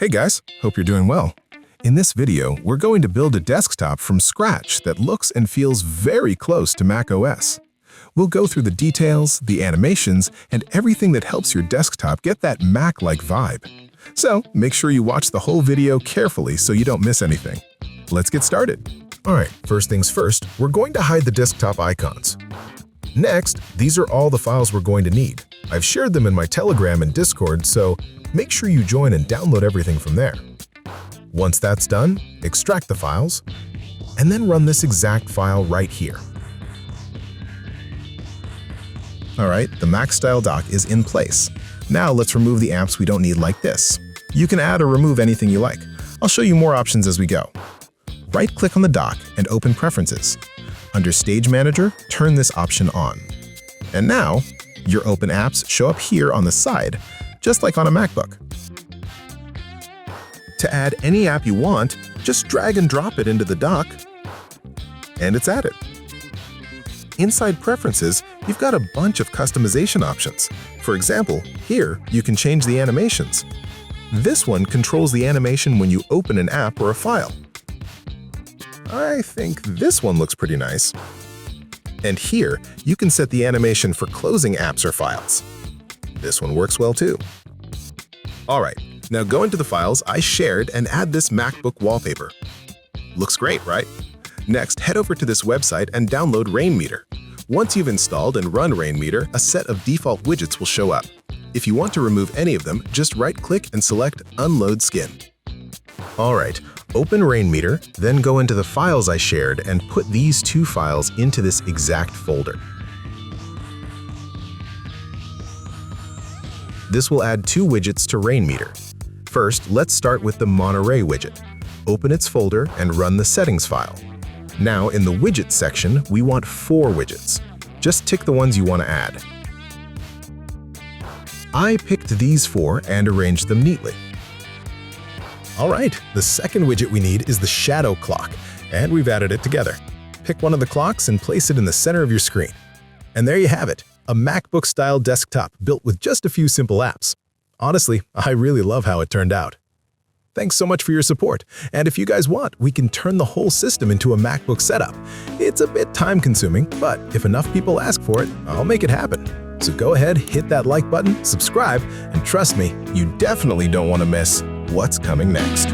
Hey guys, hope you're doing well. In this video, we're going to build a desktop from scratch that looks and feels very close to macOS. We'll go through the details, the animations, and everything that helps your desktop get that Mac-like vibe. So make sure you watch the whole video carefully so you don't miss anything. Let's get started. Alright, first things first, we're going to hide the desktop icons. Next, these are all the files we're going to need. I've shared them in my Telegram and Discord, so make sure you join and download everything from there. Once that's done, extract the files, and then run this exact file right here. Alright, the Mac-style dock is in place. Now let's remove the apps we don't need like this. You can add or remove anything you like. I'll show you more options as we go. Right-click on the dock and open Preferences. Under Stage Manager, turn this option on. And now, your open apps show up here on the side, just like on a MacBook. To add any app you want, just drag and drop it into the dock, and it's added. Inside Preferences, you've got a bunch of customization options. For example, here you can change the animations. This one controls the animation when you open an app or a file. I think this one looks pretty nice. And here, you can set the animation for closing apps or files. This one works well too. Alright, now go into the files I shared and add this MacBook wallpaper. Looks great, right? Next, head over to this website and download Rainmeter. Once you've installed and run Rainmeter, a set of default widgets will show up. If you want to remove any of them, just right-click and select Unload Skin. Alright, open Rainmeter, then go into the files I shared and put these two files into this exact folder. This will add two widgets to Rainmeter. First, let's start with the Monterey widget. Open its folder and run the settings file. Now, in the widgets section, we want 4 widgets. Just tick the ones you want to add. I picked these 4 and arranged them neatly. Alright, the second widget we need is the shadow clock, and we've added it together. Pick one of the clocks and place it in the center of your screen. And there you have it, a MacBook-style desktop built with just a few simple apps. Honestly, I really love how it turned out. Thanks so much for your support, and if you guys want, we can turn the whole system into a MacBook setup. It's a bit time-consuming, but if enough people ask for it, I'll make it happen. So go ahead, hit that like button, subscribe, and trust me, you definitely don't want to miss what's coming next.